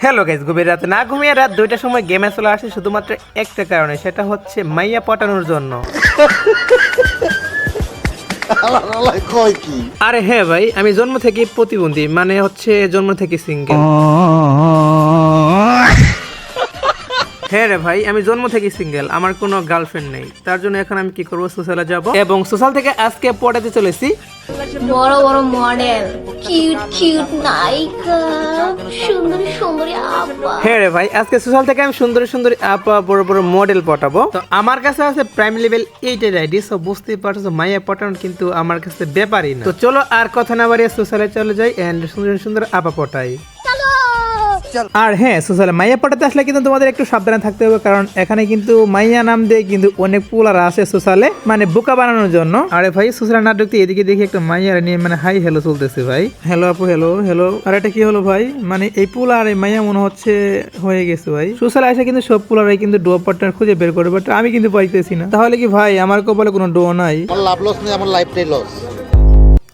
Hello guys, গভীর রাতে না ঘুমিয়ে রাত 2টার সময় গেমে চলে আসে শুধুমাত্র একটা কারণে, সেটা হচ্ছে মাইয়া পটানোর জন্য। আরে হ্যাঁ ভাই, আমি জন্ম থেকে প্রতিবন্ধী, মানে হচ্ছে জন্ম থেকে সিঙ্গেল। হ্যাঁ রে ভাই, আমি জন্ম থেকে সিঙ্গেল, আমার কোনো গার্লফ্রেন্ড নেই। তার জন্য এখন আমি কি করবো, সোশ্যালে যাব এবং সোশ্যাল থেকে আজকে পটাতে চলেছি বড় বড় মডেল, কিউট কিউট নায়িকা, সুন্দরী সুন্দরী আপা। হ্যাঁ রে ভাই, আজকে সোশ্যাল থেকে আমি সুন্দরী সুন্দরী আপা, বড় বড় মডেল পটাবো। তো আমার কাছে আছে প্রাইম লেভেল 8 এর আইডি, সো বুঝতেই পারছো মাইয়া পটানো কিন্তু আমার কাছে ব্যাপারই না। তো চলো আর কথা না বাড়িয়ে সোশ্যালে চলে যাই এন্ড সুন্দর সুন্দর আপা পটাই। আর হ্যাঁ, সোশ্যালে মাইয়া পটাতে আসলে কিন্তু তোমাদের একটু সাবধানে থাকতে হবে, কারণ এখানে কিন্তু মাইয়া নাম দিয়ে কিন্তু অনেক পোলারা আছে সোশ্যালে, মানে বোকা বানানোর জন্য। আরে ভাই, সোশ্যালে না ঢুকতে এদিকে দেখি একটা মাইয়া নিয়ে মানে হাই হ্যালো চলতেছে ভাই। হ্যালো আপু, হ্যালো হ্যালো। আর এটা কি হলো ভাই, মানে এই পোলা আর এই মাইয়া মনে হচ্ছে হয়ে গেছে ভাই। সোশ্যালে আসে কিন্তু সব পোলারাই কিন্তু ডুয়ো পার্টনার খুঁজে বের করে, বাট আমি কিন্তু পাইতেছি না। তাহলে কি ভাই আমার কপালে কোনো ডুয়ো নাই? আমার লাভ লস নেই, আমার লাইফটাই লস।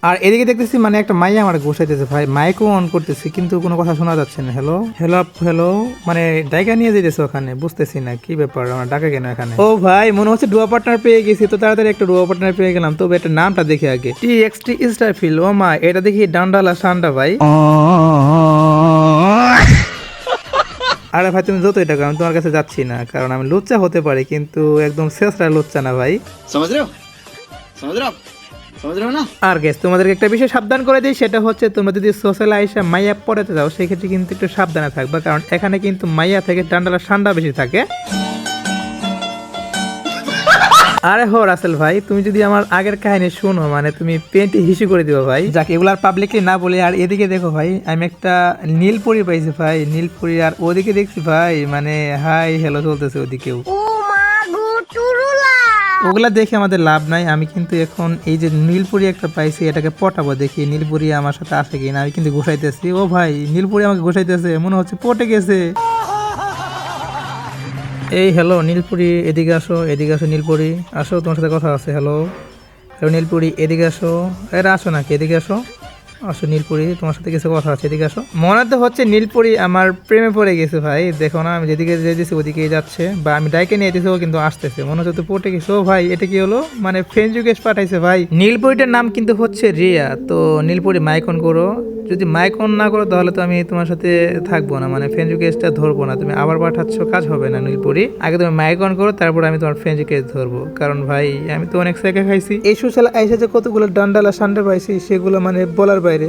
আর এদিকে দেখতেছি মানে একটা মাইয়া আমার ঘুষাইতেছে ভাই, মাইকও অন করতেছি কিন্তু কোনো কথা শোনা যাচ্ছে না। হ্যালো হ্যালো হ্যালো, মানে ডাকা নিয়ে যেতেছে ওখানে, বুঝতেছি না কি ব্যাপার, আমার ডাকা কেন এখানে। ও ভাই, মনে হচ্ছে ডুয়ো পার্টনার পেয়ে গেছি, তো তাড়াতাড়ি একটা ডুয়ো পার্টনার পেয়ে গেলাম। তবে একটা নামটা দেখি আগে, TXT স্টারফিল। ও মা, এটা দেখি ডান্ডালা সান্ডা ভাই। আরে ভাই, তুমি যতই টাকা, আমি তোমার কাছে যাচ্ছি না, কারণ আমি লুচ্চা হতে পারি কিন্তু একদম শেষরা লুচ্চা না ভাই। समझ रहे हो ना? আর গেস, তোমাদেরকে একটা বিষয় সাবধান করে দিই, সেটা হচ্ছে তোমরা যদি সোশ্যাল আইসা মাইয়া পড়াতে যাও সেক্ষেত্রে কিন্তু একটু সাবধানে থাকবা, কারণ এখানে কিন্তু মাইয়া থেকে ডান্ডালা সান্ডা বেশি থাকে। আরে হো রাসেল ভাই, তুমি যদি আমার আগের কাহিনী শুনো মানে তুমি পেন্টি হিসু করে দিও ভাই। যাকে এগুলার পাবলিকলি না বলে। আর এদিকে দেখো ভাই, আমি একটা নীলপরি পাইছি ভাই, নীলপরি। আর ওদিকে দেখছি ভাই মানে হাই হ্যালো চলতেছে ওদিকেও। ও মা গো টুরুলা। ওগুলা দেখে আমাদের লাভ নাই, আমি কিন্তু এখন এই যে নীলপুরি একটা পাইছি, এটাকে পটাবো, দেখি নীলপুরি আমার সাথে আসে কিনা। আমি কিন্তু ঘুষাইতেছি। ও ভাই, নীলপুরি আমাকে ঘুষাইতেছে, মনে হচ্ছে পটে গেছে। এই হ্যালো নীলপুরি, এদিকে আসো, এদিকে আসো নীলপুরি, আসো, তোমার সাথে কথা আছে। হ্যালো হ্যালো নীলপুরি, এদিকে আসো। এরা আসো নাকি, এদিকে আসো, আসো নীলপুরি, তোমার সাথে কিছু কথা আছে, এদিকে আসো। মনে তো হচ্ছে নীলপুরি আমার প্রেমে পড়ে গেছে ভাই, দেখো না আমি যেদিকে যেতেছি ওদিকেই যাচ্ছে, বা আমি ডাইকে নিয়ে যেতেছি ও কিন্তু আসতেছে, মনে হচ্ছে তো পটে গেছে। ও ভাই, এটা কি হলো, মানে ফ্রেন্ড রিকোয়েস্ট পাঠাইছে ভাই। নীলপুরিটার নাম কিন্তু হচ্ছে রিয়া। তো নীলপুরি মাইক অন করো, যদি মাইক অন না করো তাহলে তো আমি তোমার সাথে থাকবো না, মানে ফ্রেন্ড রিকোয়েস্টটা ধরবো না। তুমি আবার পাঠাচ্ছ, কাজ হবে না নীলপুরি। আগে তুমি মাইক অন করো, তারপর আমি তোমার ফ্রেন্ড রিকোয়েস্ট ধরবো, কারণ ভাই আমি তো অনেক সেকে খাইছি। এই সোশ্যাল আইসে যে কতগুলো ডান্ডালা সান্ডা পাইছি, সেগুলো মানে বলার বাইরে।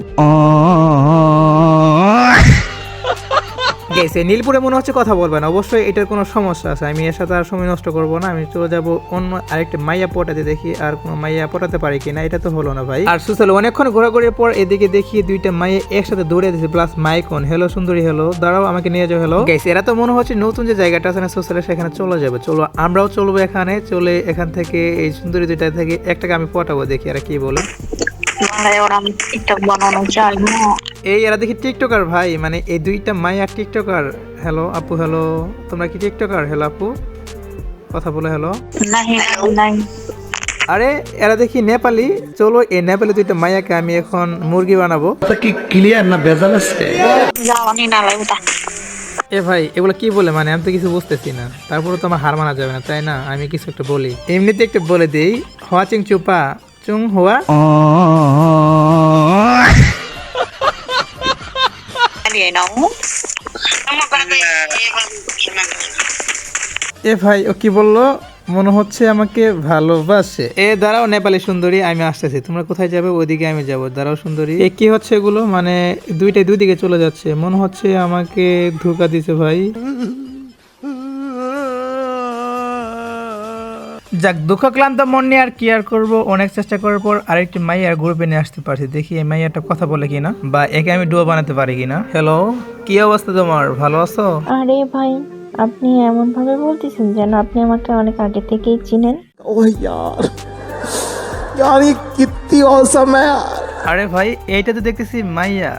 গেছে নীলপুরে মনে হচ্ছে কথা বলবে না, অবশ্যই এটার কোনো সমস্যা আছে। আমি এর সাথে আর সময় নষ্ট করবো না, আমি চলে যাবো অন্য আরেকটা মাইয়া পটাতে, দেখি আর কোনো মাইয়া পটাতে পারি কিনা। এটা তো হলো না ভাই। আর সোশ্যাল অনেকক্ষণ ঘোরাঘুরির পর এদিকে দেখি দুইটা মাইয়া একসাথে দৌড়ে দিচ্ছে, প্লাস মাইক অন। হ্যালো সুন্দরী, হ্যালো, দাঁড়াও আমাকে নিয়ে যাও। হ্যালো গেছে, এরা তো মনে হচ্ছে নতুন যে জায়গাটা আছে না সোশ্যালে, সেখানে চলে যাবে। চলো আমরাও চলবো এখানে, চলে এখান থেকে এই সুন্দরী দুইটা থেকে একটাকে আমি পটাবো, দেখি এরা কি বলে। এই এরা দেখি টিকটকার ভাই, মানে এই দুইটা মাইয়া টিকটকার। হ্যালো আপু, হ্যালো, তোমরা কি টিকটকার? হ্যালো আপু, কথা বলো। হ্যালো, আরে এরা দেখি নেপালি। চলো এই নেপালি দুইটা মাইয়াকে আমি এখন মুরগি বানাবো। কি ক্লিয়ার না ভেজাল আছে? এ ভাই, এগুলো কি বলে, মানে আমি তো কিছু বুঝতেছি না। তারপরে তো আমার হার মানা যাবে না, তাই না? আমি কিছু একটা বলি, এমনিতে একটা বলে দিই, হওয়া চিং চুপা চুং হওয়া। এ ভাই, ও কি বললো, মনে হচ্ছে আমাকে ভালোবাসে। এ দাঁড়াও নেপালি সুন্দরী, আমি আসতেছি। তোমরা কোথায় যাবে ওইদিকে আমি যাবো, দাঁড়াও সুন্দরী। এ কি হচ্ছে এগুলো, মানে দুইটাই দুই দিকে চলে যাচ্ছে, মনে হচ্ছে আমাকে ধোকা দিছে ভাই। যাক, দুঃখ ক্লান্ত মন নিয়ে আর কি আর করবো, অনেক চেষ্টা করার পর আরেকটি মাইয়ার গ্রুপে নিয়ে আসতে পারছি। দেখি এই মাইয়াটা কথা বলে কিনা, বা একে আমি ডুয়ো বানাতে পারি কিনা। হ্যালো, কি অবস্থা তোমার, ভালো আছো? আরে ভাই, আপনি এমন ভাবে বলতেছেন যেন আপনি আমাকে অনেক আগে থেকেই চিনেন। ओह यार यार ये कितनी औसम है यार। আরে ভাই, এইটা তো দেখতেছি মাইয়া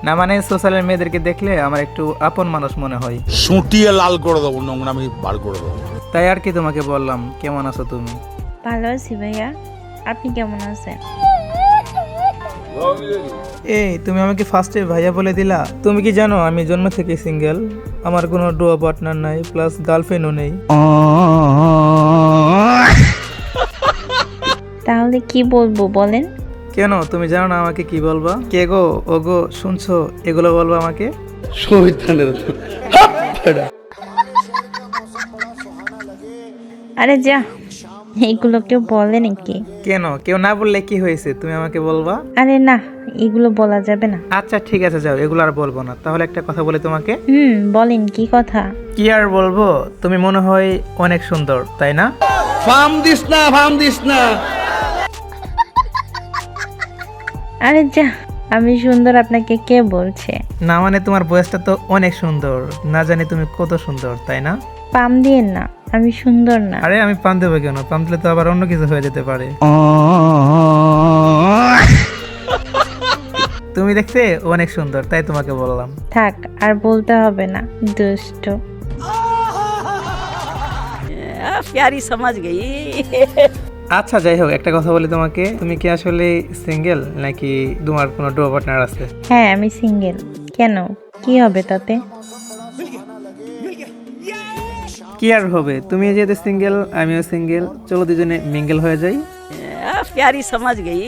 না, মানে সোশ্যালের মেয়েদেরকে দেখলে আমার একটু আপন মানুষ মনে হয়। সুটিয়ে লাল করে দেবো, নোংরামি বার করে দেবো। তাই আর কি তোমাকে বললাম। কেমন আছো তুমি? ভালো আছি ভাইয়া, আপনি কেমন আছেন? এই তুমি আমাকে ফার্স্টে ভাইয়া বলে দিলা। তুমি কি জানো আমি জন্ম থেকে সিঙ্গেল, আমার কোনো ডুও পার্টনার নাই, প্লাস গার্লফ্রেন্ডও নেই। তাহলে কি বলবো বলেন? কেন তুমি জানো না আমাকে কি বলবা? কে গো ও গো শুনছো, এগুলো বলবা আমাকে। আরে যা, এইগুলো কেউ বলে নাকি? কেন কেউ না বললে কি হয়েছে, তুমি আমাকে বলবা। আরে না, এগুলো বলা যাবে না। আচ্ছা ঠিক আছে যাও, এগুলো আর বলবো না। তাহলে একটা কথা বলি তোমাকে। বলেন কি কথা? কি আর বলবো, তুমি মনে হয় অনেক সুন্দর, তাই না? ফার্ম দিস না আরে যা, আমি সুন্দর আপনাকে কে বলছে? না মানে তোমার বয়সটা তো অনেক সুন্দর, না জানি তুমি কত সুন্দর, তাই না? পাম দিয়েন না, আমি সুন্দর না। আরে আমি পাম দেবো কেন? পাম দিলে তো আবার অন্য কিছু হয়ে যেতে পারে। তুমি দেখতে অনেক সুন্দর, তাই তোমাকে বললাম। থাক, আর বলতে হবে না, দুষ্ট। प्यारी समझ गई। আচ্ছা যাই হোক, একটা কথা বলি তোমাকে, তুমি কি আসলে সিঙ্গেল নাকি তোমার কোনো ডুও পার্টনার আছে? হ্যাঁ, আমি সিঙ্গেল। কেন, কি হবে তাতে? কি আর হবে, তুমি যেহেতু সিঙ্গেল আমিও সিঙ্গেল, চলো দুজনে মিঙ্গেল হয়ে যাই। प्यारी समझ गई।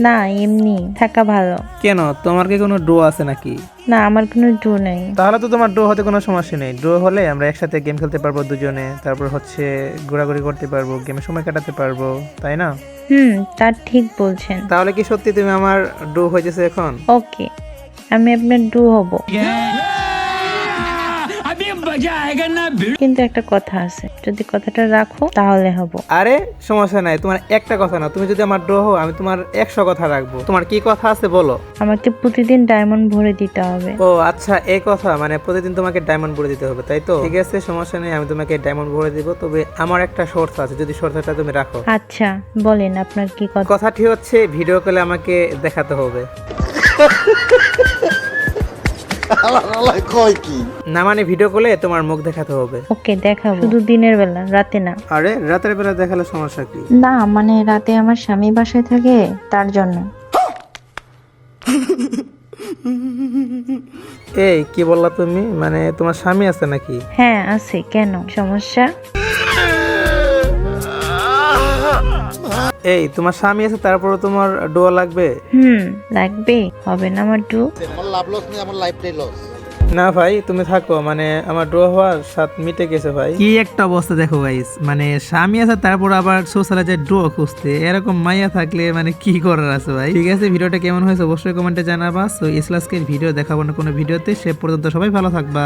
না, এমনি থাকা ভালো। কেন, তোমার কি কোনো ডুও আছে নাকি? না, আমার কোনো ডু নেই। তাহলে তো তোমার ডো হতে কোনো সমস্যা নেই। ডো হলে আমরা একসাথে গেম খেলতে পারবো দুজনে, তারপর হচ্ছে ঘোরাঘুরি করতে পারবো, গেমে সময় কাটাতে পারবো, তাই না? তা ঠিক বলছেন। তাহলে কি সত্যি তুমি আমার ডো হয়েছে এখন? ওকে, আমি আপনার ডু হব। কিন্তু একটা কথা আছে, যদি কথাটা রাখো তাহলে হব। আরে সমস্যা নাই, তোমার একটা কথা না, তুমি যদি আমার ডো হও আমি তোমার 100 কথা রাখবো। তোমার কি কথা আছে বলো? আমাকে প্রতিদিন ডায়মন্ড ভরে দিতে হবে। ও আচ্ছা, এই কথা, মানে প্রতিদিন তোমাকে ডায়মন্ড ভরে দিতে হবে, তাই তো? ঠিক আছে, সমস্যা নেই, আমি তোমাকে ডায়মন্ড ভরে দিব। তবে আমার একটা শর্ত আছে, যদি শর্তটা তুমি রাখো। আচ্ছা বলেন, আপনার কি কথা? কথাটি হচ্ছে ভিডিও কলে আমাকে দেখাতে হবে। কয় কি না মানে ভিডিও কলে তোমার মুখ দেখাতে হবে। ওকে, দেখাবো, শুধু দিনের বেলা, রাতে না। আরে রাতের বেলা দেখালে সমস্যা কি? না মানে রাতে আমার স্বামী বাসায় থাকে, তার জন্য। এই কি বললা তুমি? মানে তোমার স্বামী আছে নাকি? হ্যাঁ আছে, কেন সমস্যা? এই তোমার স্বামী আছে, তারপরে তোমার ডোয়া লাগবে? লাগবে, হবে না আমার ডু? আমার লাভ লস নেই, আমার লাইফটাই লস। না ভাই তুমি থাকো, মানে আমার ডোয়া হওয়ার স্বাদ মিটে গেছে ভাই। কি একটা অবস্থা দেখো গাইস, মানে স্বামী আছে তারপর আবার সোশ্যালে যায় ডোয়া খুঁজতে, এরকম মাইয়া থাকলে মানে কি করার আছে ভাই। ঠিক আছে, ভিডিওটা কেমন হয়েছে অবশ্যই কমেন্টে জানাবা। সো ইসলাসকে ভিডিও দেখাবো না কোনো ভিডিওতে, সে পর্যন্ত সবাই ভালো থাকবা।